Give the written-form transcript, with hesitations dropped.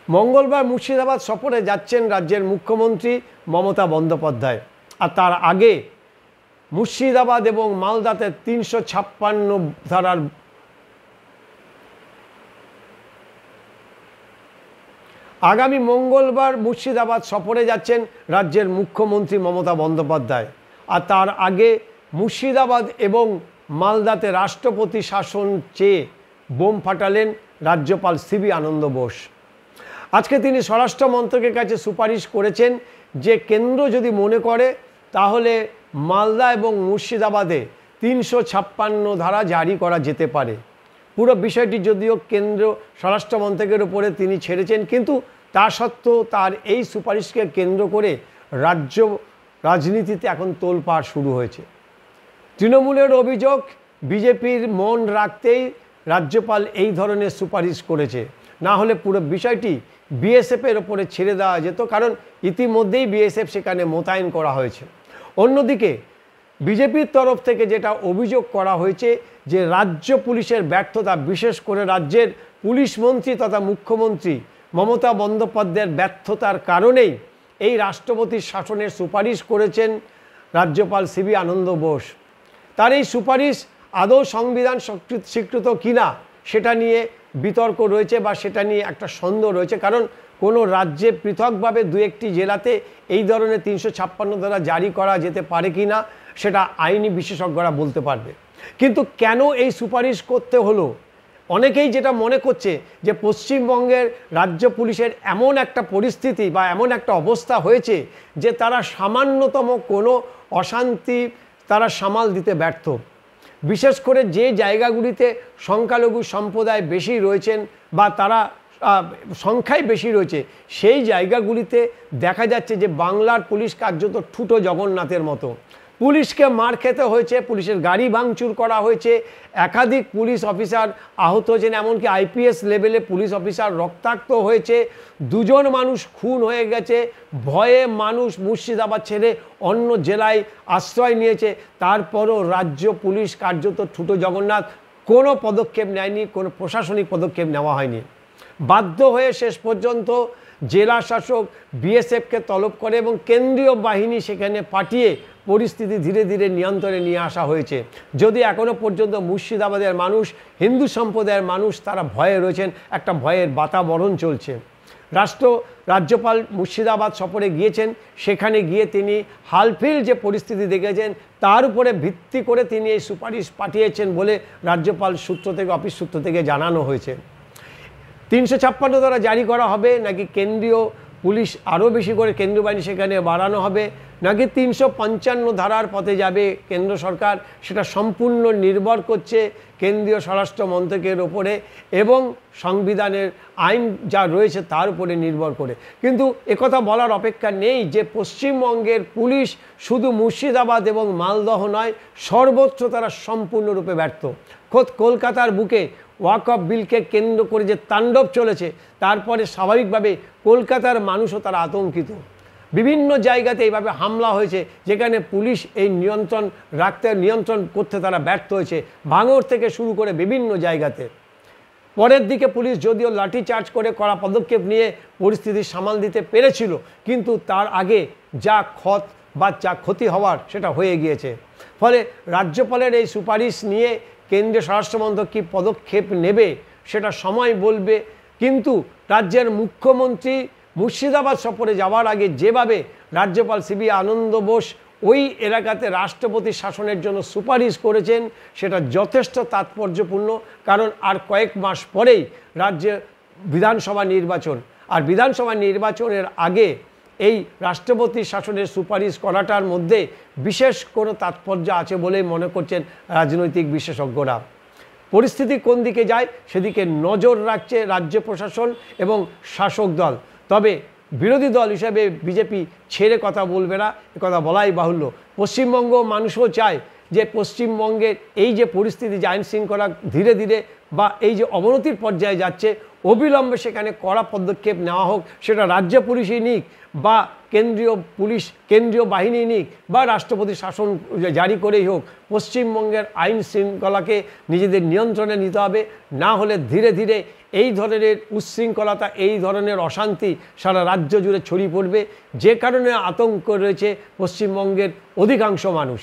মঙ্গলবার মুর্শিদাবাদ সফরে যাচ্ছেন রাজ্যের মুখ্যমন্ত্রী মমতা বন্দ্যোপাধ্যায়। আর তার আগে মুর্শিদাবাদ এবং মালদাতে ৩৫৬ ধারার আগামী মঙ্গলবার মুর্শিদাবাদ সফরে যাচ্ছেন রাজ্যের মুখ্যমন্ত্রী মমতা বন্দ্যোপাধ্যায়। আর তার আগে মুর্শিদাবাদ এবং মালদাতে রাষ্ট্রপতি শাসন চেয়ে বোম ফাটালেন রাজ্যপাল সিবি আনন্দ বোস। আজকে তিনি স্বরাষ্ট্র মন্ত্রকের কাছে সুপারিশ করেছেন যে কেন্দ্র যদি মনে করে তাহলে মালদা এবং মুর্শিদাবাদে ৩৫৬ ধারা জারি করা যেতে পারে। পুরো বিষয়টি যদিও কেন্দ্র স্বরাষ্ট্র মন্ত্রকের উপরে তিনি ছেড়েছেন, কিন্তু তা সত্ত্বেও তার এই সুপারিশকে কেন্দ্র করে রাজ্য রাজনীতিতে এখন তোলপাড় শুরু হয়েছে। তৃণমূলের অভিযোগ বিজেপির মন রাখতেই রাজ্যপাল এই ধরনের সুপারিশ করেছে, না হলে পুরো বিষয়টি বিএসএফের ওপরে ছেড়ে দেওয়া যেত, কারণ ইতিমধ্যেই বিএসএফ সেখানে মোতায়েন করা হয়েছে। অন্যদিকে বিজেপির তরফ থেকে যেটা অভিযোগ করা হয়েছে যে রাজ্য পুলিশের ব্যর্থতা, বিশেষ করে রাজ্যের পুলিশ মন্ত্রী তথা মুখ্যমন্ত্রী মমতা বন্দ্যোপাধ্যায়ের ব্যর্থতার কারণেই এই রাষ্ট্রপতির শাসনের সুপারিশ করেছেন রাজ্যপাল সিবি আনন্দ বোস। তার এই সুপারিশ আদৌ সংবিধান স্বীকৃত কিনা সেটা নিয়ে বিতর্ক রয়েছে বা সেটা নিয়ে একটা সন্দেহ রয়েছে, কারণ কোনো রাজ্যে পৃথকভাবে দু একটি জেলাতে এই ধরনের ৩৫৬ ধারা জারি করা যেতে পারে কি না সেটা আইনি বিশেষজ্ঞরা বলতে পারবে। কিন্তু কেন এই সুপারিশ করতে হলো? অনেকেই যেটা মনে করছে যে পশ্চিমবঙ্গের রাজ্য পুলিশের এমন একটা পরিস্থিতি বা এমন একটা অবস্থা হয়েছে যে তারা সামান্যতম কোনো অশান্তি তারা সামাল দিতে ব্যর্থ। বিশেষ করে যে জায়গাগুলিতে সংখ্যালঘু সম্প্রদায় বেশি রয়েছেন বা তারা সংখ্যায় বেশি রয়েছে, সেই জায়গাগুলিতে দেখা যাচ্ছে যে বাংলার পুলিশ কার্যত ঠুটো জগন্নাথের মতো। পুলিশকে মার খেতে হয়েছে, পুলিশের গাড়ি ভাঙচুর করা হয়েছে, একাধিক পুলিশ অফিসার আহত হয়েছেন, এমনকি আইপিএস লেভেলে পুলিশ অফিসার রক্তাক্ত হয়েছে, দুজন মানুষ খুন হয়ে গেছে, ভয়ে মানুষ মুর্শিদাবাদ ছেড়ে অন্য জেলায় আশ্রয় নিয়েছে। তারপরও রাজ্য পুলিশ কার্যত ঠুটো জগন্নাথ, কোনো পদক্ষেপ নেয়নি, কোনো প্রশাসনিক পদক্ষেপ নেওয়া হয়নি। বাধ্য হয়ে শেষ পর্যন্ত জেলা শাসক বিএসএফকে তলব করে এবং কেন্দ্রীয় বাহিনী সেখানে পাঠিয়ে পরিস্থিতি ধীরে ধীরে নিয়ন্ত্রণে নিয়ে আসা হয়েছে। যদি এখনও পর্যন্ত মুর্শিদাবাদের মানুষ, হিন্দু সম্প্রদায়ের মানুষ তারা ভয়ে রয়েছেন, একটা ভয়ের বাতাবরণ চলছে। রাজ্যপাল মুর্শিদাবাদ সফরে গিয়েছেন, সেখানে গিয়ে তিনি হালফিল যে পরিস্থিতি দেখেছেন তার উপরে ভিত্তি করে তিনি এই সুপারিশ পাঠিয়েছেন বলে রাজ্যপাল সূত্র থেকে, অফিস সূত্র থেকে জানানো হয়েছে। ৩৫৬ ধারা জারি করা হবে নাকি কেন্দ্রীয় পুলিশ আরও বেশি করে কেন্দ্রীয় বাহিনী সেখানে বাড়ানো হবে নাকি ৩৫৫ ধারার পথে যাবে কেন্দ্র সরকার, সেটা সম্পূর্ণ নির্ভর করছে কেন্দ্রীয় স্বরাষ্ট্র মন্ত্রকের ওপরে এবং সংবিধানের আইন যা রয়েছে তার উপরে নির্ভর করে। কিন্তু একথা বলার অপেক্ষা নেই যে পশ্চিমবঙ্গের পুলিশ শুধু মুর্শিদাবাদ এবং মালদহ নয়, সর্বত্র তারা সম্পূর্ণরূপে ব্যর্থ। খোদ কলকাতার বুকে ওয়াকফ বিলকে কেন্দ্র করে যে তাণ্ডব চলেছে, তারপরে স্বাভাবিকভাবে কলকাতার মানুষও তারা আতঙ্কিত। বিভিন্ন জায়গাতে এইভাবে হামলা হয়েছে যেখানে পুলিশ এই নিয়ন্ত্রণ করতে তারা ব্যর্থ হয়েছে, ভাঙড় থেকে শুরু করে বিভিন্ন জায়গাতে। পরের দিকে পুলিশ যদিও লাঠিচার্জ করে কড়া পদক্ষেপ নিয়ে পরিস্থিতি সামাল দিতে পেরেছিল, কিন্তু তার আগে যা ক্ষতি হওয়ার সেটা হয়ে গিয়েছে। ফলে রাজ্যপালের এই সুপারিশ নিয়ে কেন্দ্রীয় স্বরাষ্ট্রমন্ত্রক কী পদক্ষেপ নেবে সেটা সময় বলবে। কিন্তু রাজ্যের মুখ্যমন্ত্রী মুর্শিদাবাদ সফরে যাওয়ার আগে যেভাবে রাজ্যপাল সিবি আনন্দ বোস ওই এলাকাতে রাষ্ট্রপতি শাসনের জন্য সুপারিশ করেছেন সেটা যথেষ্ট তাৎপর্যপূর্ণ, কারণ আর কয়েক মাস পরেই রাজ্যে বিধানসভা নির্বাচন, আর বিধানসভা নির্বাচনের আগে এই রাষ্ট্রপতি শাসনের সুপারিশ করাটার মধ্যে বিশেষ কোনো তাৎপর্য আছে বলেই মনে করছেন রাজনৈতিক বিশেষজ্ঞরা। পরিস্থিতি কোন দিকে যায় সেদিকে নজর রাখছে রাজ্য প্রশাসন এবং শাসক দল। তবে বিরোধী দল হিসেবে বিজেপি ছেড়ে কথা বলবে না, কথা বলাই বাহুল্য। পশ্চিমবঙ্গ মানুষও চায় যে পশ্চিমবঙ্গের এই যে পরিস্থিতি, যে আইন শৃঙ্খলা ধীরে ধীরে বা এই যে অবনতির পর্যায়ে যাচ্ছে, অবিলম্বে সেখানে কড়া পদক্ষেপ নেওয়া হোক, সেটা রাজ্য পুলিশই নিক বা কেন্দ্রীয় বাহিনী নিক বা রাষ্ট্রপতি শাসন জারি করেই হোক, পশ্চিমবঙ্গের আইন শৃঙ্খলাকে নিজেদের নিয়ন্ত্রণে নিতে হবে। না হলে ধীরে ধীরে এই ধরনের উচ্ছৃঙ্খলতা, এই ধরনের অশান্তি সারা রাজ্য জুড়ে ছড়িয়ে পড়বে, যে কারণে আতঙ্ক রয়েছে পশ্চিমবঙ্গের অধিকাংশ মানুষ।